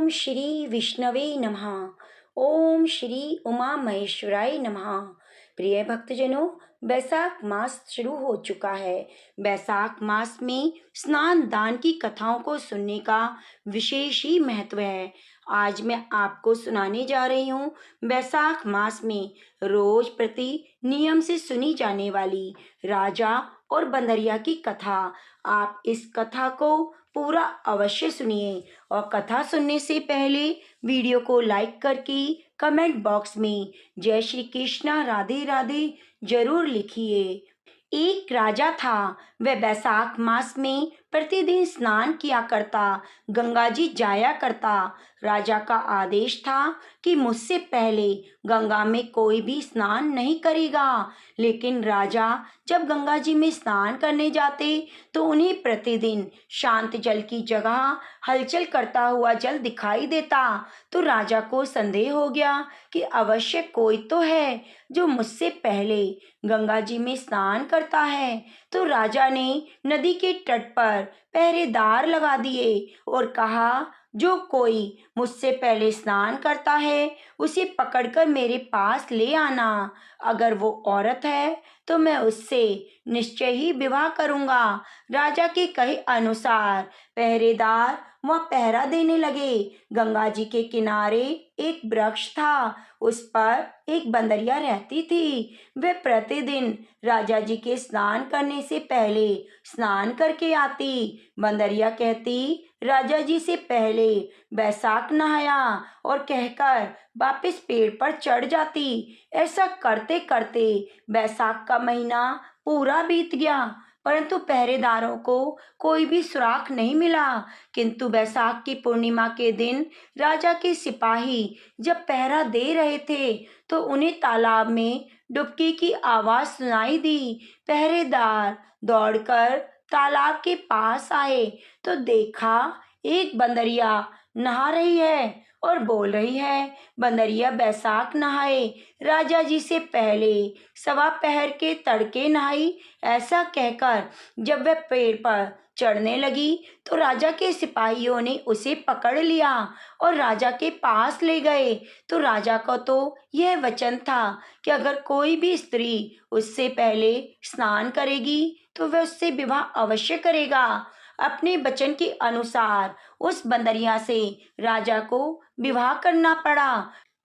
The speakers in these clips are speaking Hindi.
श्री विष्णवे नमः। ओम श्री उमा महेश्वराय नमः। प्रिय भक्तजनों, बैसाख मास शुरू हो चुका है। बैसाख मास में स्नान दान की कथाओं को सुनने का विशेष ही महत्व है। आज मैं आपको सुनाने जा रही हूँ बैसाख मास में रोज प्रति नियम से सुनी जाने वाली राजा और बंदरिया की कथा। आप इस कथा को पूरा अवश्य सुनिए और कथा सुनने से पहले वीडियो को लाइक करके कमेंट बॉक्स में जय श्री कृष्णा राधे राधे जरूर लिखिए। एक राजा था। वह बैसाख मास में प्रतिदिन स्नान किया करता, गंगा जी जाया करता। राजा का आदेश था कि मुझसे पहले गंगा में कोई भी स्नान नहीं करेगा। लेकिन राजा जब गंगा जी में स्नान करने जाते तो उन्हें प्रतिदिन शांत जल की जगह हलचल करता हुआ जल दिखाई देता। तो राजा को संदेह हो गया कि अवश्य कोई तो है जो मुझसे पहले गंगा जी में स्नान करता है। तो राजा ने नदी के तट पर पहरेदार लगा दिए और कहा, जो कोई मुझसे पहले स्नान करता है उसे पकड़कर मेरे पास ले आना। अगर वो औरत है तो मैं उससे निश्चय ही विवाह करूंगा। राजा के कहे अनुसार पहरेदार वह पहरा देने लगे। गंगा जी के किनारे एक वृक्ष था, उस पर एक बंदरिया रहती थी। वे प्रतिदिन राजा जी के स्नान करने से पहले स्नान करके आती। बंदरिया कहती, राजा जी से पहले बैसाख नहाया और कहकर वापस पेड़ पर चढ़ जाती। ऐसा करते करते बैसाख का महीना पूरा बीत गया, परंतु पहरेदारों को कोई भी सुराग नहीं मिला। किंतु बैसाख की पूर्णिमा के दिन राजा के सिपाही जब पहरा दे रहे थे तो उन्हें तालाब में डुबकी की आवाज सुनाई दी। पहरेदार दौड़कर तालाब के पास आए तो देखा एक बंदरिया नहा रही है और बोल रही है, बंदरिया बैसाख नहाए राजा जी से पहले सवा पहर के तड़के नहाई। ऐसा कहकर जब वह पेड़ पर चढ़ने लगी तो राजा के सिपाहियों ने उसे पकड़ लिया और राजा के पास ले गए। तो राजा का तो यह वचन था कि अगर कोई भी स्त्री उससे पहले स्नान करेगी तो वह उससे विवाह अवश्य करेगा। अपने वचन के अनुसार उस बंदरिया से राजा को विवाह करना पड़ा।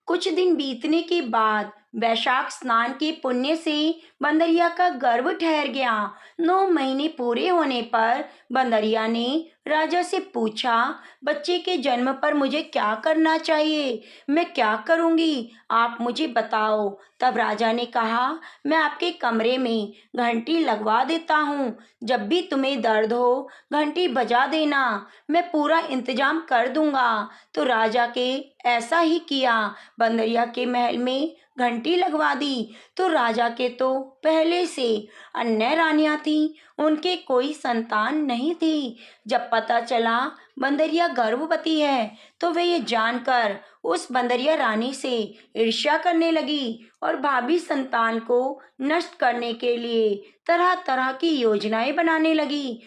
कुछ दिन बीतने के बाद वैशाख स्नान के पुण्य से बंदरिया का गर्भ ठहर गया। 9 महीने पूरे होने पर बंदरिया ने राजा से पूछा, बच्चे के जन्म पर मुझे क्या करना चाहिए, मैं क्या करूंगी, आप मुझे बताओ। तब राजा ने कहा, मैं आपके कमरे में घंटी लगवा देता हूँ, जब भी तुम्हें दर्द हो घंटी बजा देना, मैं पूरा इंतजाम कर दूंगा। तो राजा के ऐसा ही किया। बंदरिया के महल में घंटी लगवा दी। तो राजा के तो पहले से अन्य रानियां थीं, उनके कोई संतान नहीं थी। जब पता चला बंदरिया गर्भवती है तो वे ये जानकर उस बंदरिया रानी से ईर्ष्या करने लगी और भावी संतान को नष्ट करने के लिए तरह तरह की योजनाएं बनाने लगी।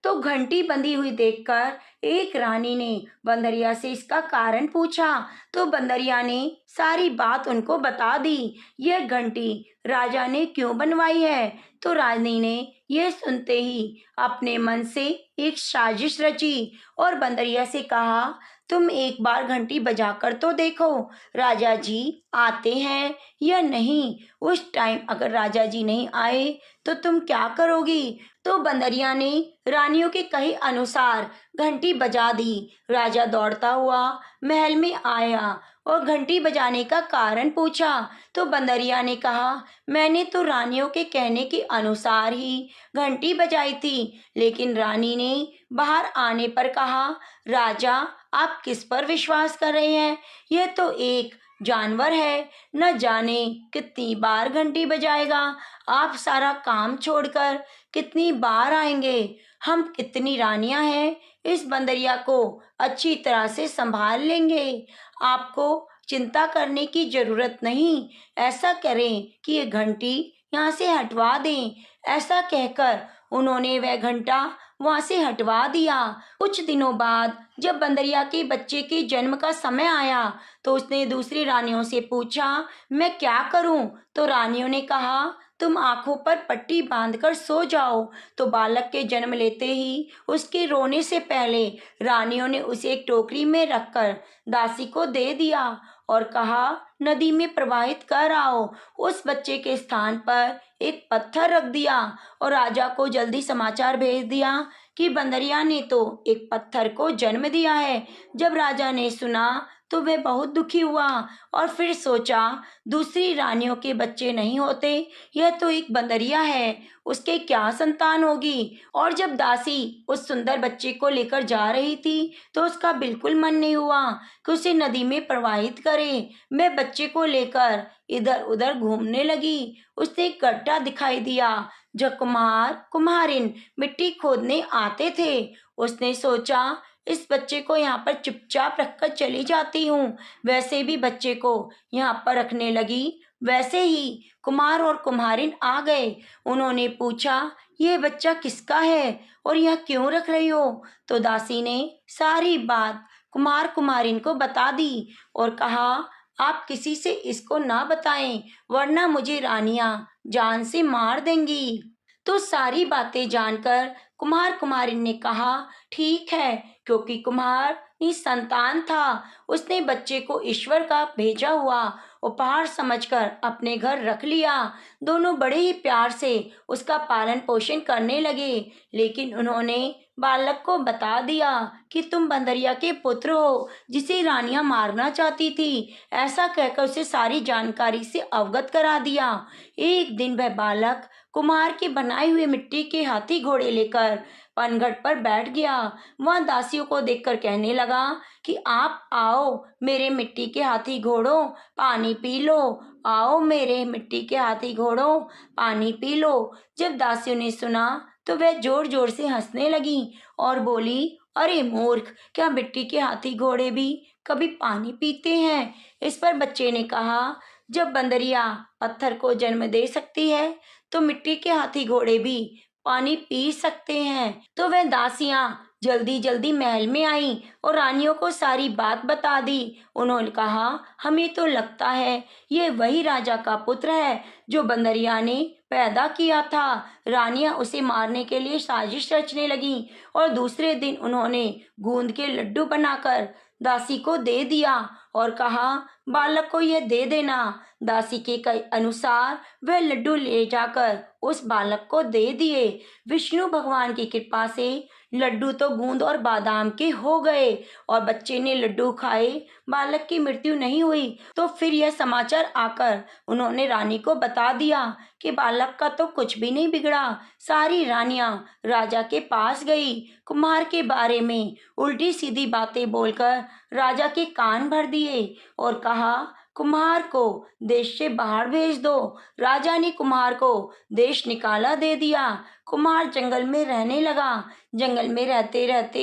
तो घंटी बंधी हुई देखकर एक रानी ने बंदरिया से इसका कारण पूछा। तो बंदरिया ने सारी बात उनको बता दी। यह घंटी राजा ने क्यों बनवाई है। तो रानी ने यह सुनते ही अपने मन से एक साजिश रची और बंदरिया से कहा, तुम एक बार घंटी बजाकर तो देखो, राजा जी आते हैं या नहीं। उस टाइम अगर राजा जी नहीं आए तो तुम क्या करोगी। तो बंदरिया ने रानियों के कहे अनुसार घंटी बजा दी। राजा दौड़ता हुआ महल में आया और घंटी बजाने का कारण पूछा। तो बंदरिया ने कहा, मैंने तो रानियों के कहने के अनुसार ही घंटी बजाई थी। लेकिन रानी ने बाहर आने पर कहा, राजा आप किस पर विश्वास कर रहे हैं, यह तो एक जानवर है, न जाने कितनी बार घंटी बजाएगा। आप सारा काम छोड़कर कितनी बार आएंगे। हम कितनी रानियां हैं, इस बंदरिया को अच्छी तरह से संभाल लेंगे, आपको चिंता करने की जरूरत नहीं। ऐसा करें कि ये घंटी यहाँ से हटवा दें। ऐसा कहकर उन्होंने वह घंटा वहां से हटवा दिया। कुछ दिनों बाद जब बंदरिया के बच्चे के जन्म का समय आया तो उसने दूसरी रानियों से पूछा, मैं क्या करूं? तो रानियों ने कहा, तुम आंखों पर पट्टी बांधकर सो जाओ। तो बालक के जन्म लेते ही उसके रोने से पहले रानियों ने उसे एक टोकरी में रखकर दासी को दे दिया और कहा, नदी में प्रवाहित कर आओ। उस बच्चे के स्थान पर एक पत्थर रख दिया और राजा को जल्दी समाचार भेज दिया कि बंदरिया ने तो एक पत्थर को जन्म दिया है। जब राजा ने सुना तो वह बहुत दुखी हुआ और फिर सोचा, दूसरी रानियों के बच्चे नहीं होते, यह तो एक बंदरिया है, उसके क्या संतान होगी। और जब दासी उस सुंदर बच्चे को लेकर जा रही थी तो उसका बिल्कुल मन नहीं हुआ कि उसे नदी में प्रवाहित करे। मैं बच्चे को लेकर इधर उधर घूमने लगी। उसे एक गड्ढा दिखाई दिया जो कुम्हार कुम्हारिन मिट्टी खोदने आते थे। उसने सोचा, इस बच्चे को यहाँ पर चुपचाप रखकर चली जाती हूँ। वैसे भी बच्चे को यहाँ पर रखने लगी। वैसे ही कुम्हार और कुम्हारिन आ गए। उन्होंने पूछा, यह बच्चा किसका है और यह क्यों रख रही हो? तो दासी ने सारी बात कुम्हार कुम्हारिन को बता दी और कहा, आप किसी से इसको ना बताएं, वरना मुझे रानियां जान से मार देंगी। तो सारी बातें जानकर कुम्हार कुम्हारिन ने कहा, ठीक है। क्योंकि कुम्हार निसंतान था, उसने बच्चे को ईश्वर का भेजा हुआ उपहार समझकर अपने घर रख लिया। दोनों बड़े ही प्यार से उसका पालन पोषण करने लगे। लेकिन उन्होंने बालक को बता दिया कि तुम बंदरिया के पुत्र हो जिसे रानियां मारना चाहती थी। ऐसा कहकर उसे सारी जानकारी से अवगत करा दिया। एक दिन वह बालक कुम्हार के बनाए हुए मिट्टी के हाथी घोड़े लेकर पनघट पर बैठ गया। वह दासियों को देखकर कहने लगा कि आप आओ मेरे मिट्टी के हाथी घोड़ों, पानी पी लो। आओ मेरे मिट्टी के हाथी घोड़ों, पानी पी लो। जब दासियों ने सुना तो वह जोर जोर से हंसने लगी और बोली, अरे मूर्ख, क्या मिट्टी के हाथी घोड़े भी कभी पानी पीते हैं? इस पर बच्चे ने कहा, जब बंदरिया पत्थर को जन्म दे सकती है तो मिट्टी के हाथी घोड़े भी पानी पी सकते हैं। तो वह दासियां जल्दी जल्दी महल में आईं और रानियों को सारी बात बता दी। उन्होंने कहा, हमें तो लगता है ये वही राजा का पुत्र है जो बंदरिया ने पैदा किया था। रानियां उसे मारने के लिए साजिश रचने लगीं और दूसरे दिन उन्होंने गूंद के लड्डू बनाकर दासी को दे दिया और कहा, बालक को यह दे देना। दासी के अनुसार वह लड्डू ले जाकर उस बालक को दे दिए। विष्णु भगवान की कृपा से लड्डू तो गूंद और बादाम के हो गए और बच्चे ने लड्डू खाए। बालक की मृत्यु नहीं हुई। तो फिर यह समाचार आकर उन्होंने रानी को बता दिया कि बालक का तो कुछ भी नहीं बिगड़ा। सारी रानियां राजा के पास गई। कुम्हार के बारे में उल्टी सीधी बातें बोलकर राजा के कान भर दिए और कहा, कुम्हार को देश से बाहर भेज दो। राजा ने कुम्हार को देश निकाला दे दिया। कुम्हार जंगल में रहने लगा। जंगल में रहते रहते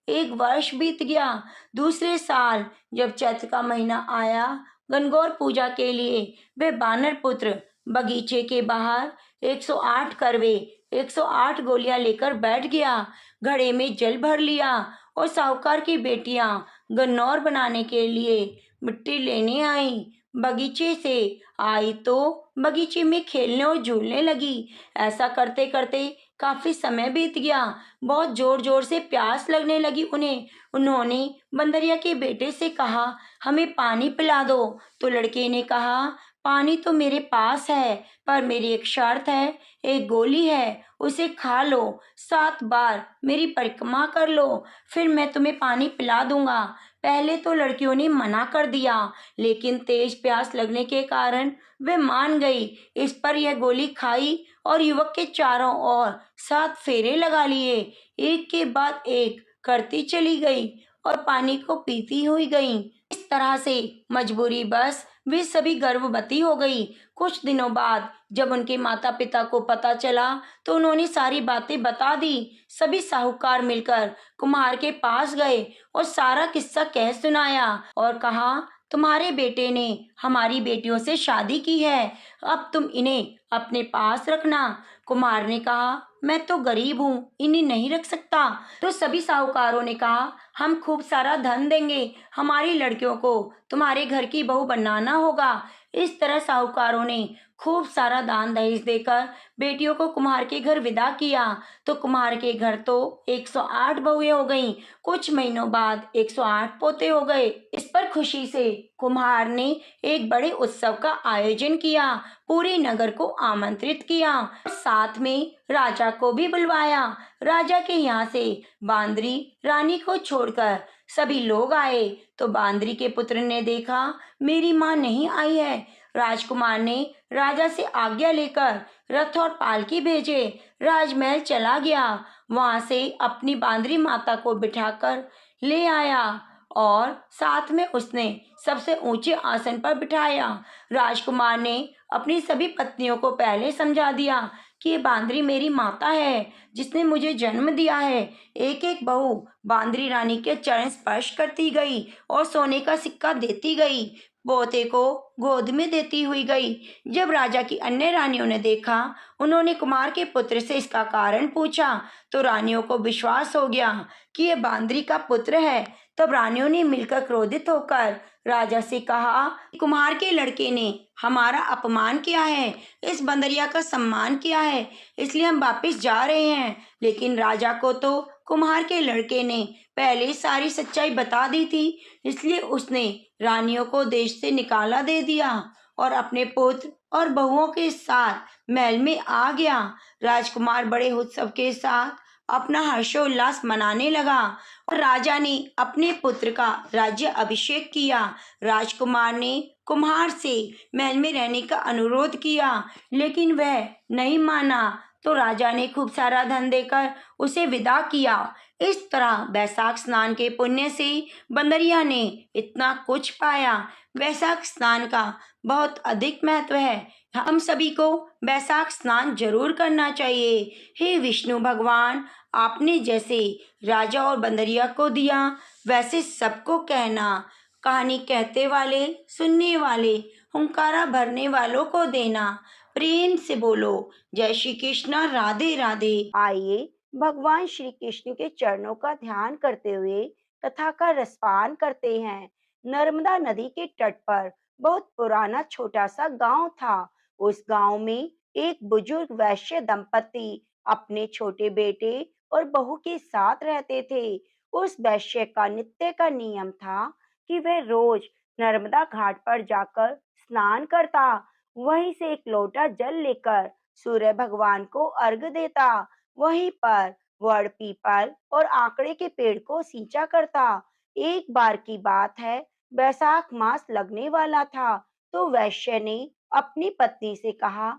एक वर्ष बीत गया। दूसरे साल जब चैत्र का महीना आया, गणगौर पूजा के लिए वे बानर पुत्र बगीचे के बाहर 108 करवे 108 गोलियां लेकर बैठ गया। घड़े में जल भर लिया और साहूकार की बेटियां गन्नौर बनाने के लिए मिट्टी लेने आई। बगीचे से आई तो बगीचे में खेलने और झूलने लगी। ऐसा करते करते काफी समय बीत गया। बहुत जोर जोर से प्यास लगने लगी उन्हें। उन्होंने बंदरिया के बेटे से कहा, हमें पानी पिला दो। तो लड़के ने कहा, पानी तो मेरे पास है, पर मेरी एक शर्त है। एक गोली है, उसे खा लो, 7 बार मेरी परिक्रमा कर लो, फिर मैं तुम्हें पानी पिला दूंगा। पहले तो लड़कियों ने मना कर दिया, लेकिन तेज प्यास लगने के कारण वे मान गई। इस पर यह गोली खाई और युवक के चारों ओर 7 फेरे लगा लिए। एक के बाद एक करती चली गई और पानी को पीती हुई गई। इस तरह से मजबूरी बस वे सभी गर्भवती हो गई। कुछ दिनों बाद जब उनके माता पिता को पता चला तो उन्होंने सारी बातें बता दी। सभी साहूकार मिलकर कुम्हार के पास गए और सारा किस्सा कह सुनाया और कहा, तुम्हारे बेटे ने हमारी बेटियों से शादी की है, अब तुम इन्हें अपने पास रखना। कुम्हार ने कहा, मैं तो गरीब हूँ, इन्हें नहीं रख सकता। तो सभी साहूकारों ने कहा, हम खूब सारा धन देंगे, हमारी लड़कियों को तुम्हारे घर की बहू बनाना होगा। इस तरह साहूकारों ने खूब सारा दान दहेज देकर बेटियों को कुम्हार के घर विदा किया। तो कुम्हार के घर तो 108 बहुएं हो गईं। कुछ महीनों बाद 108 पोते हो गए। इस पर खुशी से कुम्हार ने एक बड़े उत्सव का आयोजन किया, पूरे नगर को आमंत्रित किया, साथ में राजा को भी बुलवाया। राजा के यहाँ से बांदरी रानी को छोड़कर सभी लोग आए। तो बांदरी के पुत्र ने देखा, मेरी माँ नहीं आई है। राजकुमार ने राजा से आज्ञा लेकर रथ और पालकी भेजे, राजमहल चला गया। वहां से अपनी बांदरी माता को बिठाकर ले आया और साथ में उसने सबसे ऊंचे आसन पर बिठाया। राजकुमार ने अपनी सभी पत्नियों को पहले समझा दिया कि ये बांदरी मेरी माता है, जिसने मुझे जन्म दिया है। एक एक बहू बांदरी रानी के चरण स्पर्श करती गई और सोने का सिक्का देती गई, पोते को गोद में देती हुई गई। जब राजा की अन्य रानियों ने देखा, उन्होंने कुमार के पुत्र से इसका कारण पूछा, तो रानियों को विश्वास हो गया कि यह बांदरी का पुत्र है। तब रानियों ने मिलकर क्रोधित होकर राजा से कहा, कुम्हार के लड़के ने हमारा अपमान किया है, इस बंदरिया का सम्मान किया है, इसलिए हम वापिस जा रहे हैं। लेकिन राजा को तो कुम्हार के लड़के ने पहले सारी सच्चाई बता दी थी, इसलिए उसने रानियों को देश से निकाला दे दिया और अपने पुत्र और बहुओं के साथ महल में आ गया। राजकुमार बड़े उत्सव के साथ अपना हर्षोल्लास मनाने लगा और राजा ने अपने पुत्र का राज्य अभिषेक किया। राजकुमार ने कुम्हार से महल में रहने का अनुरोध किया, लेकिन वह नहीं माना। तो राजा ने खूब सारा धन देकर उसे विदा किया। इस तरह वैशाख स्नान के पुण्य से बंदरिया ने इतना कुछ पाया। वैशाख स्नान का बहुत अधिक महत्व है। हम सभी को वैशाख स्नान जरूर करना चाहिए। हे विष्णु भगवान, आपने जैसे राजा और बंदरिया को दिया, वैसे सबको कहना। कहानी कहते वाले, सुनने वाले, हुंकारा भरने वालों को देना। प्रेम से बोलो, जय श्री कृष्ण, राधे राधे। आइए भगवान श्री कृष्ण के चरणों का ध्यान करते हुए कथा का रसपान करते हैं। नर्मदा नदी के तट पर बहुत पुराना छोटा सा गांव था। उस गांव में एक बुजुर्ग वैश्य दंपति अपने छोटे बेटे और बहू के साथ रहते थे। उस वैश्य का नित्य का नियम था कि वह रोज नर्मदा घाट पर जाकर स्नान करता, वहीं से एक लोटा जल लेकर सूर्य भगवान को अर्घ देता, वहीं पर वड़ पीपल और आकड़े के पेड़ को सींचा करता। एक बार की बात है, वैशाख मास लगने वाला था, तो वैश्य ने अपनी पत्नी से कहा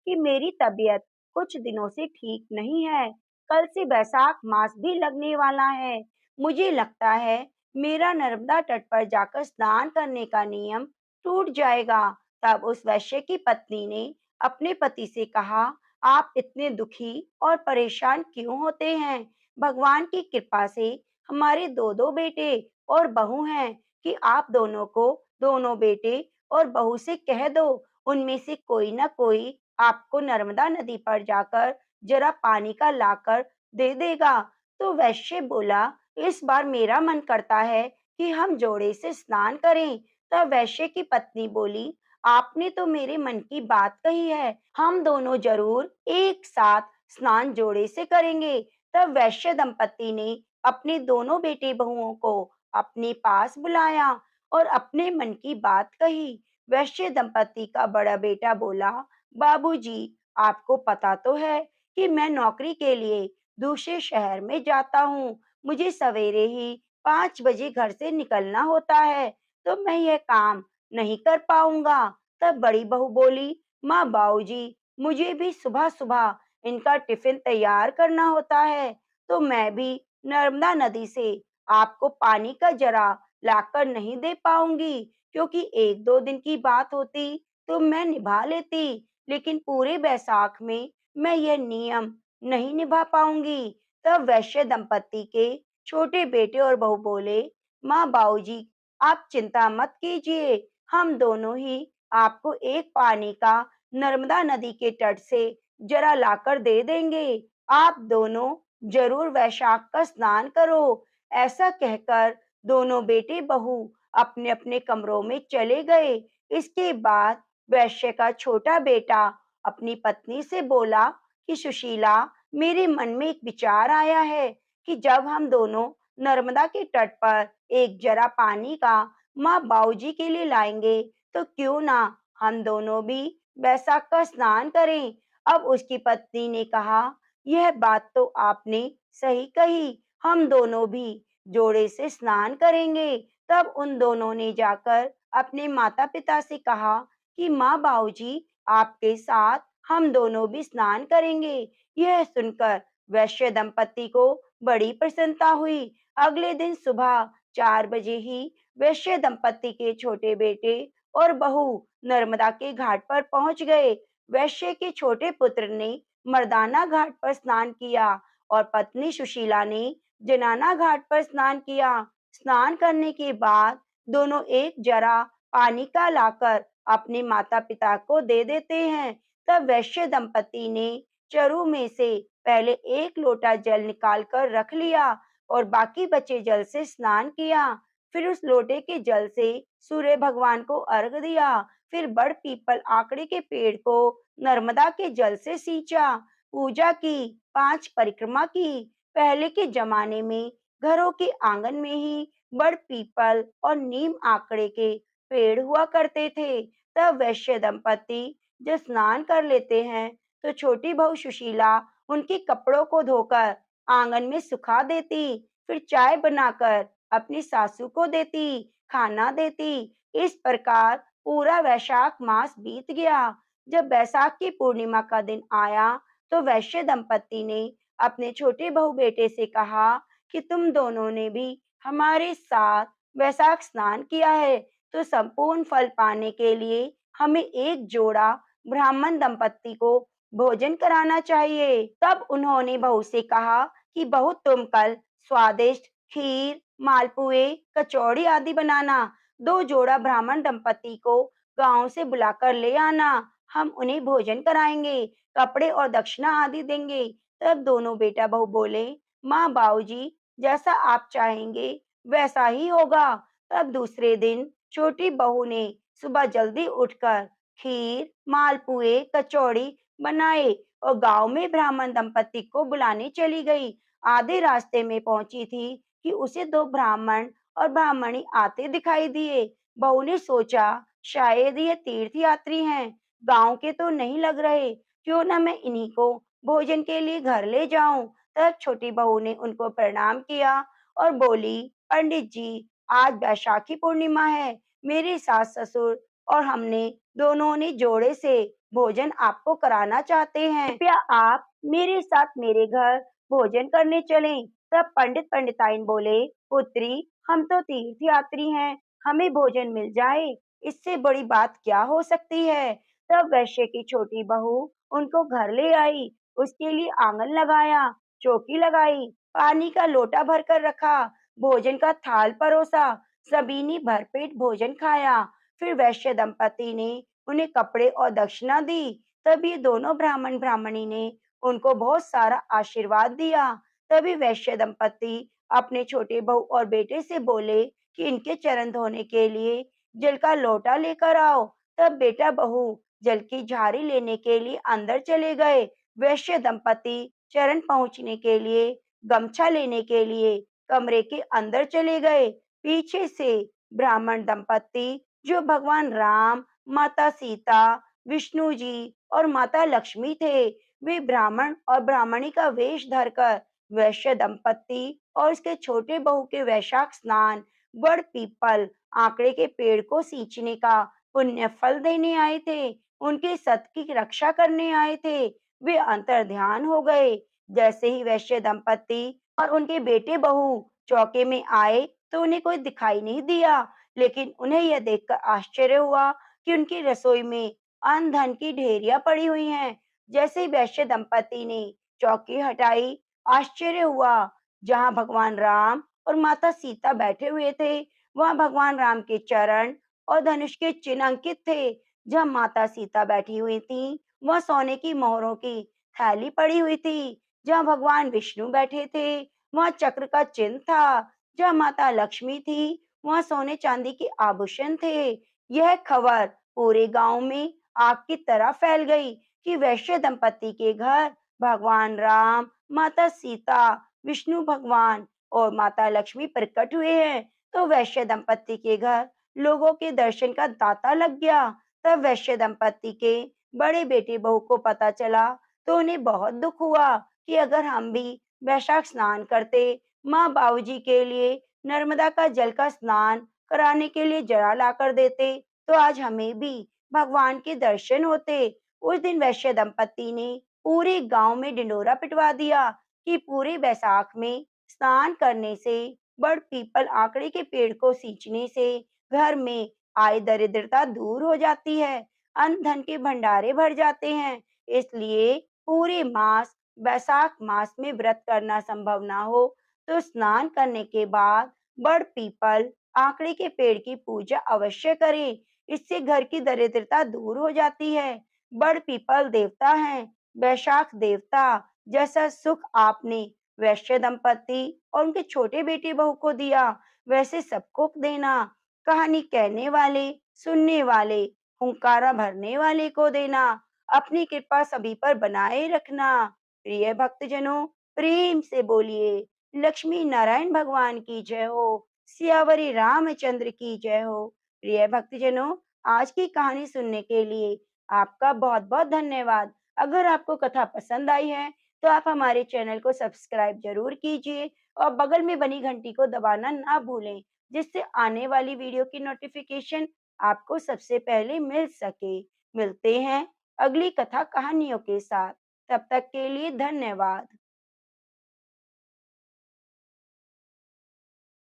कि मेरी तबीयत कुछ दिनों से ठीक नहीं है, कल से वैशाख मास भी लगने वाला है, मुझे लगता है मेरा नर्मदा तट पर जाकर स्नान करने का नियम टूट जाएगा। तब उस वैश्य की पत्नी ने अपने पति से कहा, आप इतने दुखी और परेशान क्यों होते हैं? भगवान की कृपा से हमारे दो दो बेटे और बहू हैं कि आप दोनों को दोनों बेटे और बहू से कह दो, उनमें से कोई ना कोई आपको नर्मदा नदी पर जाकर जरा पानी का लाकर दे देगा। तो वैश्य बोला, इस बार मेरा मन करता है कि हम जोड़े से स्नान करें। तब वैश्य की पत्नी बोली, आपने तो मेरे मन की बात कही है, हम दोनों जरूर एक साथ स्नान जोड़े से करेंगे। तब वैश्य दंपति ने अपने दोनों बेटे बहुओं को अपने पास बुलाया और अपने मन की बात कही। वैश्य दंपति का बड़ा बेटा बोला, बाबूजी, आपको पता तो है कि मैं नौकरी के लिए दूसरे शहर में जाता हूँ, मुझे सवेरे ही 5 बजे घर से निकलना होता है, तो मैं यह काम नहीं कर पाऊंगा। तब बड़ी बहू बोली, माँ बाबूजी, मुझे भी सुबह सुबह इनका टिफिन तैयार करना होता है, तो मैं भी नर्मदा नदी से आपको पानी का जरा लाकर नहीं दे पाऊंगी, क्योंकि एक दो दिन की बात होती तो मैं निभा लेती, लेकिन पूरे बैसाख में मैं यह नियम नहीं निभा पाऊंगी। तब वैश्य दंपति के छोटे बेटे और बहू बोले, माँ बाबूजी, आप चिंता मत कीजिए, हम दोनों ही आपको एक पानी का नर्मदा नदी के तट से जरा लाकर दे देंगे। आप दोनों जरूर वैशाख का स्नान करो। ऐसा कहकर दोनों बेटे बहू अपने अपने कमरों में चले गए। इसके बाद वैश्य का छोटा बेटा अपनी पत्नी से बोला कि सुशीला, मेरे मन में एक विचार आया है कि जब हम दोनों नर्मदा के तट पर एक जरा पानी का माँ बाऊजी के लिए लाएंगे, तो क्यों ना हम दोनों भी बैसाख का स्नान करें। अब उसकी पत्नी ने कहा, यह बात तो आपने सही कही, हम दोनों भी जोड़े से स्नान करेंगे। तब उन दोनों ने जाकर अपने माता पिता से कहा कि माँ बाऊजी, आपके साथ हम दोनों भी स्नान करेंगे। यह सुनकर वैश्य दंपति को बड़ी प्रसन्नता हुई। अगले दिन सुबह 4 बजे ही वैश्य दंपति के छोटे बेटे और बहू नर्मदा के घाट पर पहुंच गए। वैश्य के छोटे पुत्र ने मर्दाना घाट पर स्नान किया और पत्नी सुशीला ने जनाना घाट पर स्नान किया। स्नान करने के बाद दोनों एक जरा पानी का लाकर अपने माता पिता को दे देते हैं। तब वैश्य दंपति ने चरु में से पहले एक लोटा जल निकालकर रख लिया और बाकी बचे जल से स्नान किया। फिर उस लोटे के जल से सूर्य भगवान को अर्घ दिया। फिर बड़ पीपल आकड़े के पेड़ को नर्मदा के जल से सींचा, पूजा की, 5 परिक्रमा की। पहले के जमाने में घरों के आंगन में ही बड़ पीपल और नीम आकड़े के पेड़ हुआ करते थे। तब वैश्य दंपति जब स्नान कर लेते हैं, तो छोटी बहू सुशीला उनके कपड़ों को धोकर आंगन में सुखा देती, फिर चाय बनाकर अपनी सासू को देती, खाना देती। इस प्रकार पूरा वैशाख मास बीत गया। जब बैसाख की पूर्णिमा का दिन आया, तो वैश्य दंपति ने अपने छोटे बहू बेटे से कहा कि तुम दोनों ने भी हमारे साथ वैशाख स्नान किया है, तो संपूर्ण फल पाने के लिए हमें एक जोड़ा ब्राह्मण दंपति को भोजन कराना चाहिए। तब उन्होंने बहू से कहा कि बहू, तुम कल स्वादिष्ट खीर, मालपुए, कचौड़ी आदि बनाना। 2 जोड़ा ब्राह्मण दंपति को गांव से बुलाकर ले आना, हम उन्हें भोजन कराएंगे, कपड़े और दक्षिणा आदि देंगे। तब दोनों बेटा बहू बोले, माँ बाऊजी, जैसा आप चाहेंगे वैसा ही होगा। तब दूसरे दिन छोटी बहू ने सुबह जल्दी उठकर खीर, मालपुए, कचौड़ी बनाए और गांव में ब्राह्मण दंपति को बुलाने चली गई। आधे रास्ते में पहुंची थी कि उसे 2 ब्राह्मण और ब्राह्मणी आते दिखाई दिए। बहू ने सोचा, शायद ये तीर्थ यात्री हैं, गांव के तो नहीं लग रहे, क्यों ना मैं इन्हीं को भोजन के लिए घर ले जाऊं। तब छोटी बहू ने उनको प्रणाम किया और बोली, पंडित जी, आज बैशाखी पूर्णिमा है, मेरे सास ससुर और हमने दोनों ने जोड़े से भोजन आपको कराना चाहते हैं, कृपया आप मेरे साथ मेरे घर भोजन करने चलें। तब पंडित पंडिताइन बोले, पुत्री, हम तो तीर्थ यात्री हैं, हमें भोजन मिल जाए, इससे बड़ी बात क्या हो सकती है। तब वैश्य की छोटी बहू उनको घर ले आई, उसके लिए आंगन लगाया, चौकी लगाई, पानी का लोटा भरकर रखा, भोजन का थाल परोसा, सभी ने भरपेट भोजन खाया। फिर वैश्य दंपति ने उन्हें कपड़े और दक्षिणा दी। तब ये दोनों ब्राह्मण ब्राह्मणी ने उनको बहुत सारा आशीर्वाद दिया। तभी वैश्य दंपति अपने छोटे बहू और बेटे से बोले कि इनके चरण धोने के लिए जल का लोटा लेकर आओ। तब बेटा बहू जल की झारी लेने के लिए अंदर चले गए। वैश्य दंपति चरण पहुंचने के लिए गमछा लेने के लिए कमरे के अंदर चले गए। पीछे से ब्राह्मण दंपति, जो भगवान राम, माता सीता, विष्णु जी और माता लक्ष्मी थे, वे ब्राह्मण और ब्राह्मणी का वेश धरकर वैश्य दंपति और उसके छोटे बहू के वैशाख स्नान बड़ पीपल आंकड़े के पेड़ को सींचने का पुण्य फल देने आए थे। उनके सत की रक्षा करने आए थे। वे अंतर ध्यान हो गए। जैसे ही वैश्य दंपति और उनके बेटे बहू चौके में आए, तो उन्हें कोई दिखाई नहीं दिया, लेकिन उन्हें यह देखकर आश्चर्य हुआ कि उनकी रसोई में अन्न धन की ढेरियां पड़ी हुई हैं। जैसे ही वैश्य दंपति ने चौकी हटाई, आश्चर्य हुआ, जहां भगवान राम और माता सीता बैठे हुए थे, वहाँ भगवान राम के चरण और धनुष के चिन्ह अंकित थे। जहाँ माता सीता बैठी हुई थी, वहाँ सोने की मोहरों की थैली पड़ी हुई थी। जहाँ भगवान विष्णु बैठे थे, वहाँ चक्र का चिन्ह था। जहाँ माता लक्ष्मी थी, वहाँ सोने चांदी के आभूषण थे। यह खबर पूरे गांव में आग की तरह फैल गई कि वैश्य दंपति के घर भगवान राम, माता सीता, विष्णु भगवान और माता लक्ष्मी प्रकट हुए हैं। तो वैश्य दंपति के घर लोगों के दर्शन का तांता लग गया। तब वैश्य दंपति के बड़े बेटे बहू को पता चला तो उन्हें बहुत दुख हुआ कि अगर हम भी वैशाख स्नान करते, माँ बाबूजी के लिए नर्मदा का जल का स्नान कराने के लिए जरा ला कर देते, तो आज हमें भी भगवान के दर्शन होते। उस दिन वैश्य दंपति ने पूरे गांव में ढिंडोरा पिटवा दिया कि पूरे बैसाख में स्नान करने से, बड़ पीपल आकड़े के पेड़ को सींचने से घर में आय दरिद्रता दूर हो जाती है, अन्न धन के भंडारे भर जाते हैं। इसलिए पूरे मास बैसाख मास में व्रत करना संभव ना हो तो स्नान करने के बाद बड़ पीपल आकड़े के पेड़ की पूजा अवश्य करें। इससे घर की दरिद्रता दूर हो जाती है। बड़ पीपल देवता है, वैशाख देवता। जैसा सुख आपने वैश्य दंपति और उनके छोटे बेटे बहू को दिया, वैसे सबको देना। कहानी कहने वाले, सुनने वाले, हुंकारा भरने वाले को देना। अपनी कृपा सभी पर बनाए रखना। प्रिय भक्तजनों, प्रेम से बोलिए लक्ष्मी नारायण भगवान की जय हो, सियावरी रामचंद्र की जय हो। प्रिय भक्तजनों, आज की कहानी सुनने के लिए आपका बहुत बहुत धन्यवाद। अगर आपको कथा पसंद आई है तो आप हमारे चैनल को सब्सक्राइब जरूर कीजिए और बगल में बनी घंटी को दबाना ना भूलें, जिससे आने वाली वीडियो की नोटिफिकेशन आपको सबसे पहले मिल सके। मिलते हैं अगली कथा कहानियों के साथ। तब तक के लिए धन्यवाद।